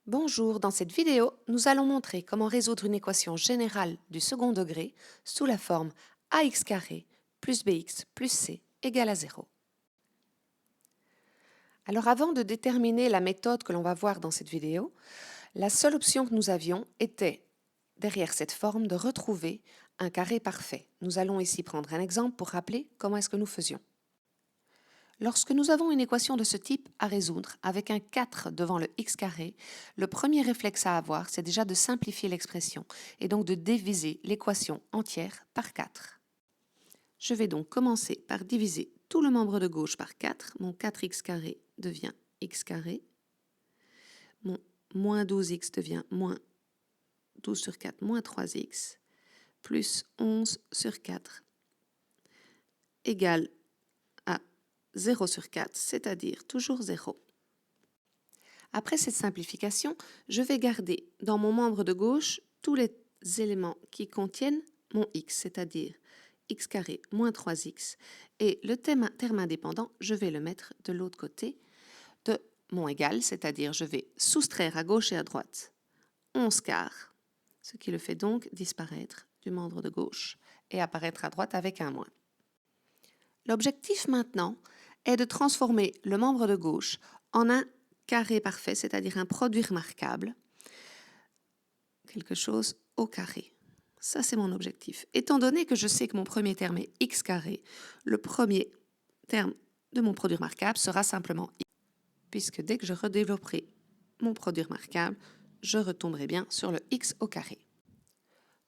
Bonjour, dans cette vidéo, nous allons montrer comment résoudre une équation générale du second degré sous la forme ax carré plus bx plus c égale à 0. Alors avant de déterminer la méthode que l'on va voir dans cette vidéo, la seule option que nous avions était, derrière cette forme, de retrouver un carré parfait. Nous allons ici prendre un exemple pour rappeler comment est-ce que nous faisions. Lorsque nous avons une équation de ce type à résoudre avec un 4 devant le x carré, le premier réflexe à avoir, c'est déjà de simplifier l'expression et donc de diviser l'équation entière par 4. Je vais donc commencer par diviser tout le membre de gauche par 4. Mon 4x carré devient x carré. Mon moins 12x devient moins 12 sur 4 moins 3x plus 11 sur 4 égale à 0 sur 4, c'est-à-dire toujours 0. Après cette simplification, je vais garder dans mon membre de gauche tous les éléments qui contiennent mon x, c'est-à-dire x carré moins 3x. Et le terme indépendant, je vais le mettre de l'autre côté de mon égal, c'est-à-dire je vais soustraire à gauche et à droite 11 quarts, ce qui le fait donc disparaître du membre de gauche et apparaître à droite avec un moins. L'objectif maintenant est de transformer le membre de gauche en un carré parfait, c'est-à-dire un produit remarquable, quelque chose au carré. Ça, c'est mon objectif. Étant donné que je sais que mon premier terme est x carré, le premier terme de mon produit remarquable sera simplement x, puisque dès que je redévelopperai mon produit remarquable, je retomberai bien sur le x au carré.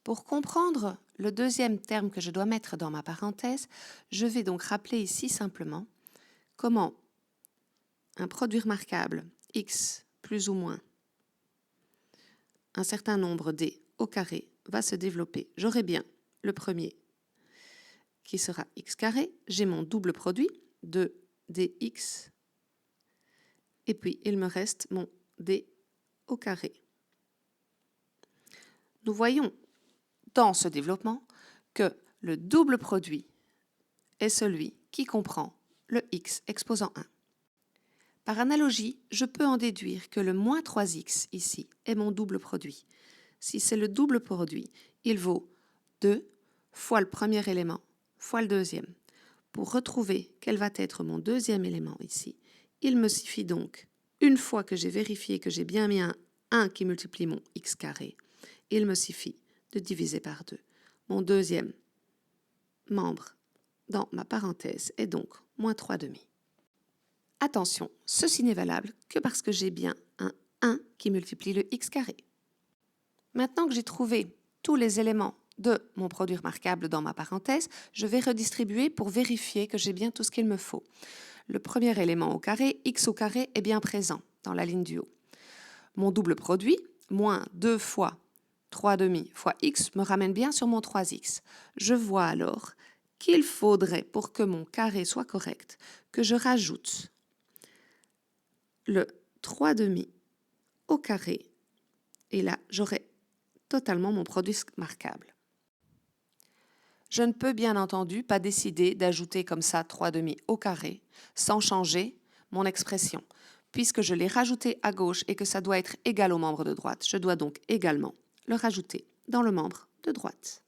Pour comprendre le deuxième terme que je dois mettre dans ma parenthèse, je vais donc rappeler ici simplement comment un produit remarquable x plus ou moins un certain nombre d au carré va se développer. J'aurai bien le premier qui sera x carré, j'ai mon double produit de dx, et puis il me reste mon d au carré. Nous voyons dans ce développement que le double produit est celui qui comprend le x exposant 1. Par analogie, je peux en déduire que le moins 3x ici est mon double produit. Si c'est le double produit, il vaut 2 fois le premier élément fois le deuxième. Pour retrouver quel va être mon deuxième élément ici, il me suffit donc, une fois que j'ai vérifié que j'ai bien mis un 1 qui multiplie mon x carré, il me suffit de diviser par 2. Mon deuxième membre dans ma parenthèse est donc moins 3 demi. Attention, ceci n'est valable que parce que j'ai bien un 1 qui multiplie le x carré. Maintenant que j'ai trouvé tous les éléments de mon produit remarquable dans ma parenthèse, je vais redistribuer pour vérifier que j'ai bien tout ce qu'il me faut. Le premier élément au carré, x au carré, est bien présent dans la ligne du haut. Mon double produit, moins 2 fois 3 demi fois x, me ramène bien sur mon 3x. Je vois alors qu'il faudrait, pour que mon carré soit correct, que je rajoute le 3 demi au carré, et là, j'aurai totalement mon produit remarquable. Je ne peux bien entendu pas décider d'ajouter comme ça 3 demi au carré sans changer mon expression. Puisque je l'ai rajouté à gauche et que ça doit être égal au membre de droite, je dois donc également le rajouter dans le membre de droite.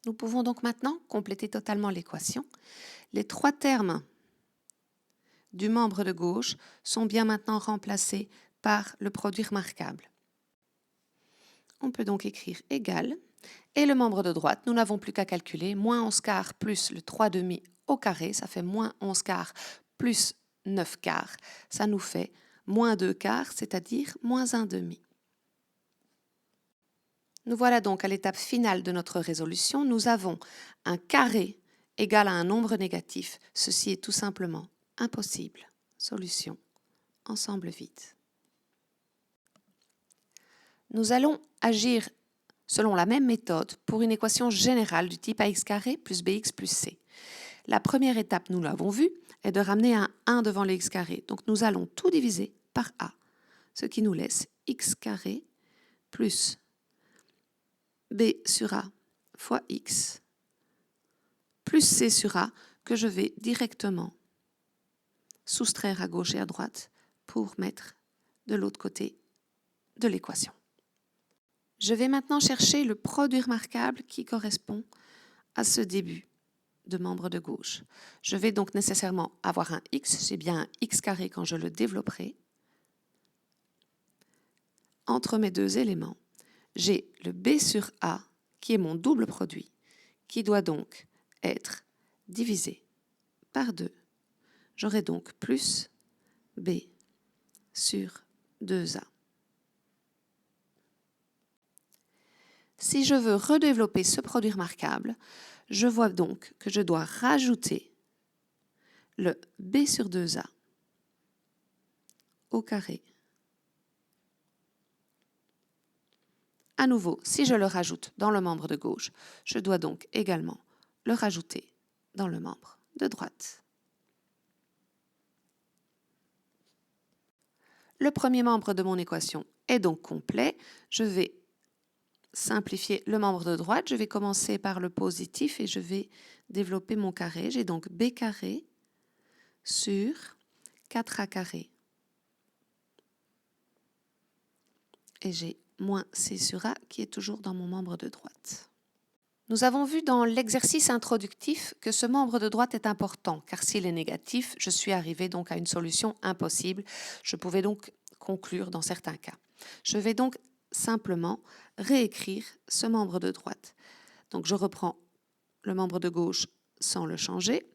Nous pouvons donc maintenant compléter totalement l'équation. Les trois termes du membre de gauche sont bien maintenant remplacés par le produit remarquable. On peut donc écrire égal, et le membre de droite, nous n'avons plus qu'à calculer, moins 11 quarts plus le 3 demi au carré, ça fait moins 11 quarts plus 9 quarts, ça nous fait moins 2 quarts, c'est-à-dire moins 1 demi. Nous voilà donc à l'étape finale de notre résolution. Nous avons un carré égal à un nombre négatif. Ceci est tout simplement impossible. Solution, ensemble vide. Nous allons agir selon la même méthode pour une équation générale du type ax carré plus bx plus c. La première étape, nous l'avons vu, est de ramener un 1 devant le x carré. Donc nous allons tout diviser par a, ce qui nous laisse x carré plus b sur a fois x plus c sur a que je vais directement soustraire à gauche et à droite pour mettre de l'autre côté de l'équation. Je vais maintenant chercher le produit remarquable qui correspond à ce début de membre de gauche. Je vais donc nécessairement avoir un x, j'ai bien un x carré quand je le développerai. Entre mes deux éléments, j'ai le b sur a qui est mon double produit, qui doit donc être divisé par 2. J'aurai donc plus b sur 2a. Si je veux redévelopper ce produit remarquable, je vois donc que je dois rajouter le b sur 2a au carré. À nouveau, si je le rajoute dans le membre de gauche, je dois donc également le rajouter dans le membre de droite. Le premier membre de mon équation est donc complet. Je vais simplifier le membre de droite. Je vais commencer par le positif et je vais développer mon carré. J'ai donc b carré sur 4a carré. Et j'ai moins c sur a qui est toujours dans mon membre de droite. Nous avons vu dans l'exercice introductif que ce membre de droite est important, car s'il est négatif, je suis arrivé donc à une solution impossible. Je pouvais donc conclure dans certains cas. Je vais donc simplement réécrire ce membre de droite. Donc je reprends le membre de gauche sans le changer.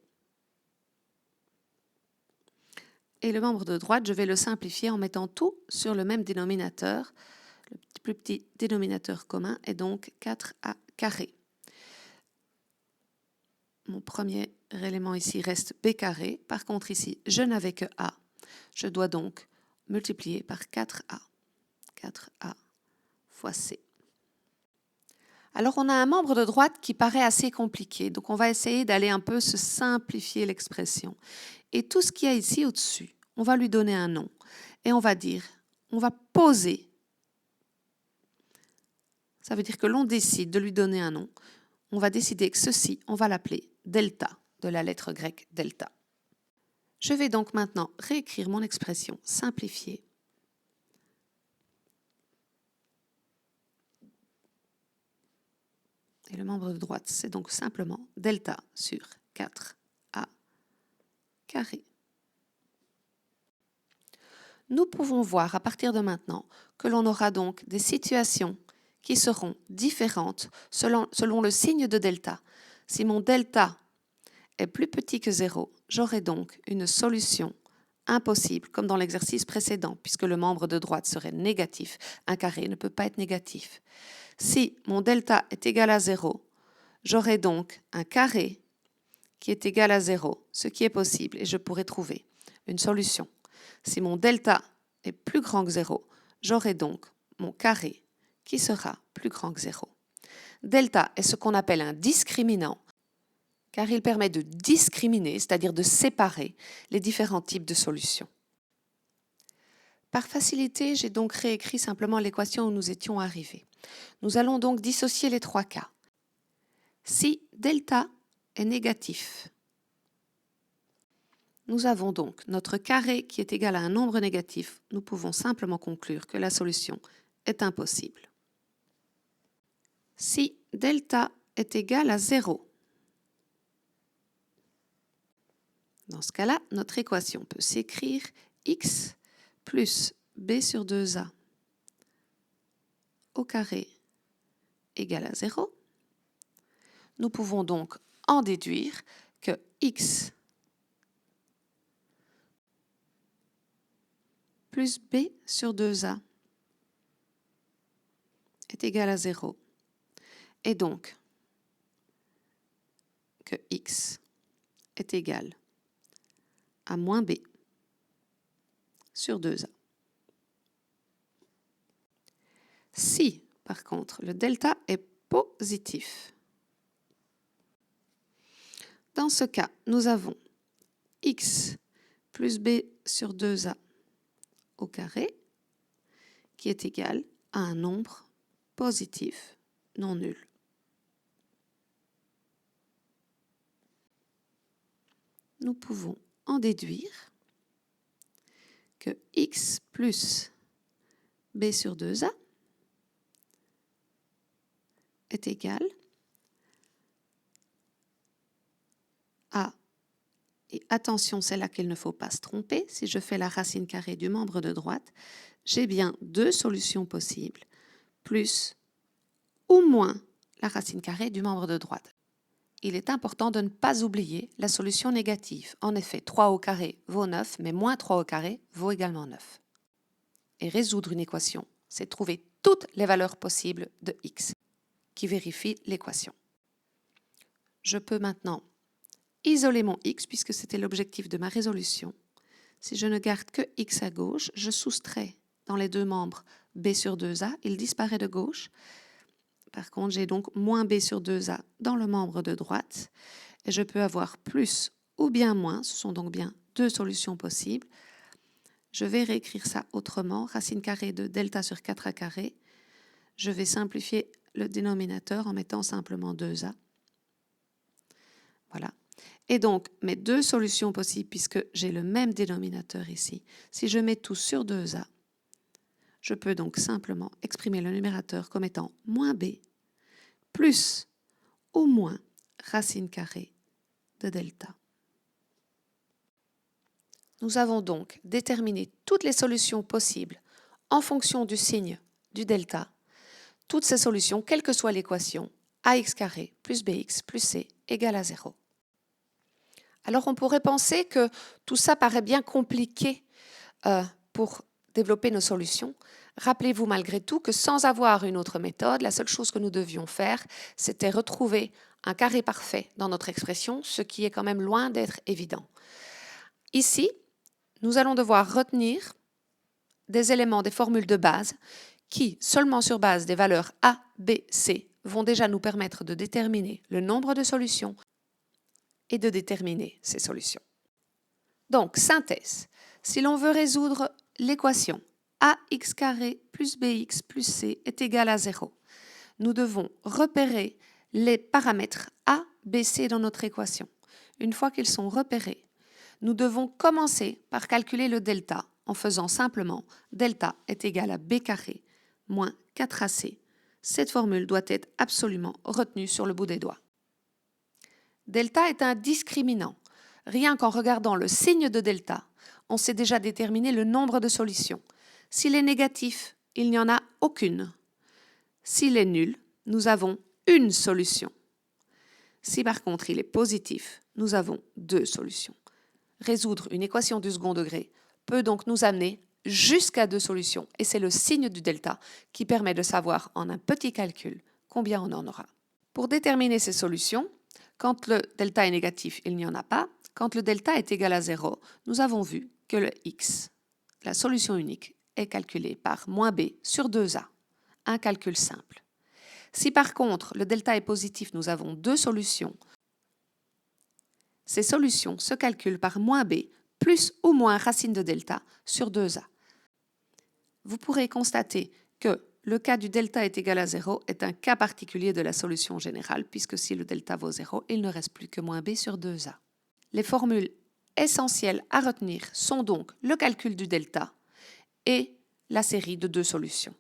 Et le membre de droite, je vais le simplifier en mettant tout sur le même dénominateur. Le plus petit dénominateur commun est donc 4a carré. Mon premier élément ici reste b carré. Par contre ici, je n'avais que a. Je dois donc multiplier par 4a. 4a fois c. Alors on a un membre de droite qui paraît assez compliqué. Donc on va essayer d'aller un peu se simplifier l'expression. Et tout ce qu'il y a ici au-dessus, on va lui donner un nom. Et on va dire, on va poser. Ça veut dire que l'on décide de lui donner un nom. On va décider que ceci, on va l'appeler delta, de la lettre grecque delta. Je vais donc maintenant réécrire mon expression simplifiée. Et le membre de droite, c'est donc simplement delta sur 4a carré. Nous pouvons voir à partir de maintenant que l'on aura donc des situations qui seront différentes selon le signe de delta. Si mon delta est plus petit que 0, j'aurai donc une solution impossible, comme dans l'exercice précédent, puisque le membre de droite serait négatif. Un carré ne peut pas être négatif. Si mon delta est égal à 0, j'aurai donc un carré qui est égal à 0, ce qui est possible, et je pourrai trouver une solution. Si mon delta est plus grand que 0, j'aurai donc mon carré qui sera plus grand que 0. Delta est ce qu'on appelle un discriminant, car il permet de discriminer, c'est-à-dire de séparer les différents types de solutions. Par facilité, j'ai donc réécrit simplement l'équation où nous étions arrivés. Nous allons donc dissocier les trois cas. Si delta est négatif, nous avons donc notre carré qui est égal à un nombre négatif. Nous pouvons simplement conclure que la solution est impossible. Si delta est égal à 0, dans ce cas-là, notre équation peut s'écrire x plus b sur 2a au carré égale à 0. Nous pouvons donc en déduire que x plus b sur 2a est égal à 0. Et donc que x est égal à moins b sur 2a. Si, par contre, le delta est positif, dans ce cas, nous avons x plus b sur 2a au carré qui est égal à un nombre positif non nul. Nous pouvons en déduire que x plus b sur 2a est égal à, et attention, c'est là qu'il ne faut pas se tromper, si je fais la racine carrée du membre de droite, j'ai bien deux solutions possibles, plus ou moins la racine carrée du membre de droite. Il est important de ne pas oublier la solution négative. En effet, 3 au carré vaut 9, mais moins 3 au carré vaut également 9. Et résoudre une équation, c'est trouver toutes les valeurs possibles de x, qui vérifie l'équation. Je peux maintenant isoler mon x, puisque c'était l'objectif de ma résolution. Si je ne garde que x à gauche, je soustrais dans les deux membres b sur 2a, il disparaît de gauche. Par contre, j'ai donc moins b sur 2a dans le membre de droite. Et je peux avoir plus ou bien moins, ce sont donc bien deux solutions possibles. Je vais réécrire ça autrement, racine carrée de delta sur 4a carré. Je vais simplifier le dénominateur en mettant simplement 2a. Voilà. Et donc, mes deux solutions possibles, puisque j'ai le même dénominateur ici, si je mets tout sur 2a, je peux donc simplement exprimer le numérateur comme étant moins b plus ou moins racine carrée de delta. Nous avons donc déterminé toutes les solutions possibles en fonction du signe du delta. Toutes ces solutions, quelle que soit l'équation, ax carré plus bx plus c égale à 0. Alors on pourrait penser que tout ça paraît bien compliqué pour développer nos solutions. Rappelez-vous malgré tout que sans avoir une autre méthode, la seule chose que nous devions faire, c'était retrouver un carré parfait dans notre expression, ce qui est quand même loin d'être évident. Ici, nous allons devoir retenir des éléments des formules de base qui, seulement sur base des valeurs A, B, C, vont déjà nous permettre de déterminer le nombre de solutions et de déterminer ces solutions. Donc, synthèse. Si l'on veut résoudre l'équation ax carré plus bx plus c est égal à 0, nous devons repérer les paramètres a, b, c dans notre équation. Une fois qu'ils sont repérés, nous devons commencer par calculer le delta en faisant simplement delta est égal à b carré moins 4ac. Cette formule doit être absolument retenue sur le bout des doigts. Delta est un discriminant. Rien qu'en regardant le signe de delta, on sait déjà déterminer le nombre de solutions. S'il est négatif, il n'y en a aucune. S'il est nul, nous avons une solution. Si par contre il est positif, nous avons deux solutions. Résoudre une équation du second degré peut donc nous amener jusqu'à deux solutions, et c'est le signe du delta qui permet de savoir en un petit calcul combien on en aura. Pour déterminer ces solutions, quand le delta est négatif, il n'y en a pas. Quand le delta est égal à 0, nous avons vu que le x, la solution unique, est calculée par moins b sur 2a, un calcul simple. Si par contre le delta est positif, nous avons deux solutions. Ces solutions se calculent par moins b plus ou moins racine de delta sur 2a. Vous pourrez constater que le cas du delta est égal à 0 est un cas particulier de la solution générale, puisque si le delta vaut 0, il ne reste plus que moins b sur 2a. Les formules essentielles à retenir sont donc le calcul du delta et la série de deux solutions.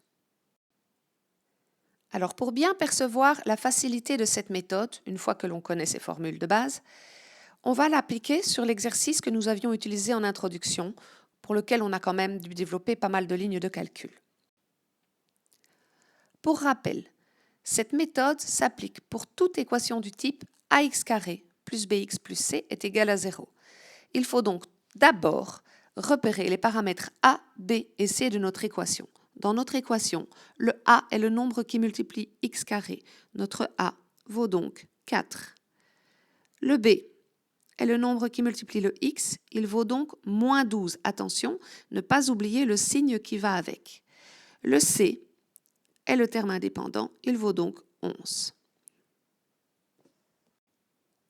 Alors pour bien percevoir la facilité de cette méthode, une fois que l'on connaît ces formules de base, on va l'appliquer sur l'exercice que nous avions utilisé en introduction, pour lequel on a quand même dû développer pas mal de lignes de calcul. Pour rappel, cette méthode s'applique pour toute équation du type ax carré plus bx plus c est égal à 0. Il faut donc d'abord repérer les paramètres a, b et c de notre équation. Dans notre équation, le a est le nombre qui multiplie x carré. Notre a vaut donc 4. Le b est le nombre qui multiplie le x, il vaut donc moins 12. Attention, ne pas oublier le signe qui va avec. Le c est le terme indépendant, il vaut donc 11.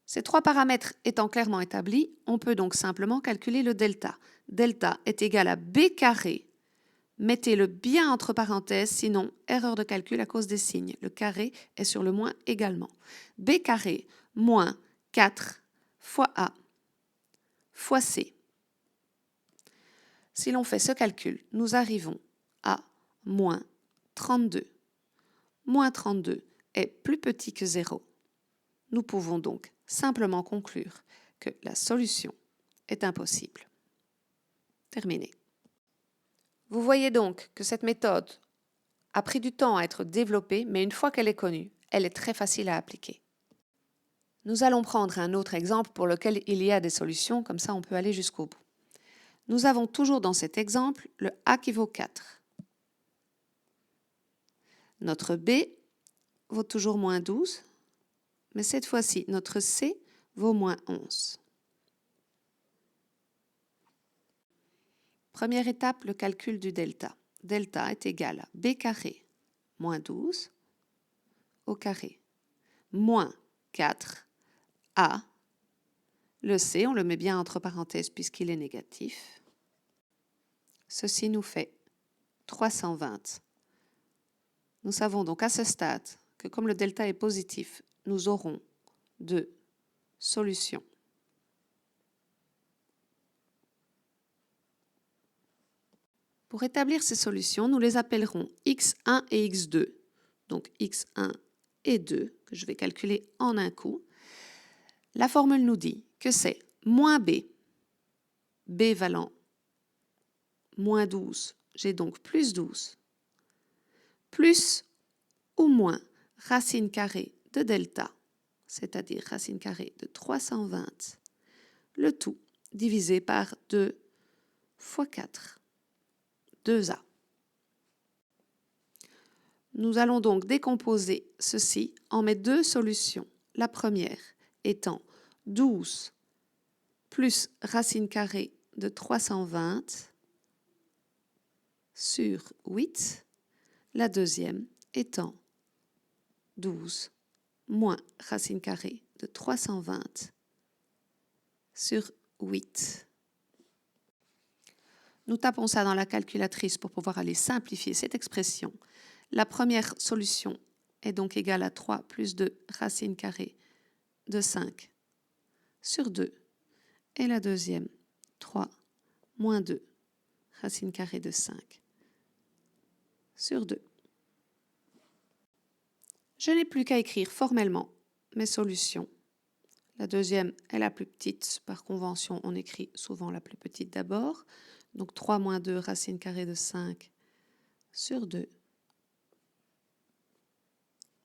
Ces trois paramètres étant clairement établis, on peut donc simplement calculer le delta. Delta est égal à b carré. Mettez-le bien entre parenthèses, sinon erreur de calcul à cause des signes. Le carré est sur le moins également. b carré moins 4 fois a fois c. Si l'on fait ce calcul, nous arrivons à moins 32. Moins 32 est plus petit que 0. Nous pouvons donc simplement conclure que la solution est impossible. Terminé. Vous voyez donc que cette méthode a pris du temps à être développée, mais une fois qu'elle est connue, elle est très facile à appliquer. Nous allons prendre un autre exemple pour lequel il y a des solutions, comme ça on peut aller jusqu'au bout. Nous avons toujours dans cet exemple le A qui vaut 4. Notre B vaut toujours moins 12, mais cette fois-ci, notre C vaut moins 11. Première étape, le calcul du delta. Delta est égal à B carré moins 12 au carré moins 4 A. Le C, on le met bien entre parenthèses puisqu'il est négatif. Ceci nous fait 320. Nous savons donc à ce stade que comme le delta est positif, nous aurons deux solutions. Pour établir ces solutions, nous les appellerons x1 et x2. Donc x1 et 2, que je vais calculer en un coup. La formule nous dit que c'est moins b, b valant moins 12, j'ai donc plus 12, plus ou moins racine carrée de delta, c'est-à-dire racine carrée de 320, le tout divisé par 2 fois 4, 2a. Nous allons donc décomposer ceci en mes deux solutions. La première étant 12 plus racine carrée de 320 sur 8. La deuxième étant 12 moins racine carrée de 320 sur 8. Nous tapons ça dans la calculatrice pour pouvoir aller simplifier cette expression. La première solution est donc égale à 3 plus 2 racine carrée de 5 sur 2. Et la deuxième, 3 moins 2 racine carrée de 5 sur 2. Je n'ai plus qu'à écrire formellement mes solutions. La deuxième est la plus petite. Par convention, on écrit souvent la plus petite d'abord. Donc 3 moins 2 racine carrée de 5 sur 2.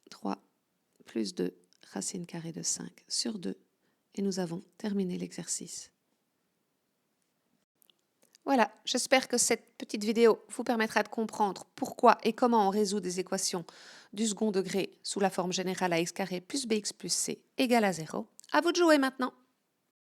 3 plus 2 racine carrée de 5 sur 2. Et nous avons terminé l'exercice. Voilà, j'espère que cette petite vidéo vous permettra de comprendre pourquoi et comment on résout des équations du second degré sous la forme générale ax carré plus bx plus c égale à 0. À vous de jouer maintenant.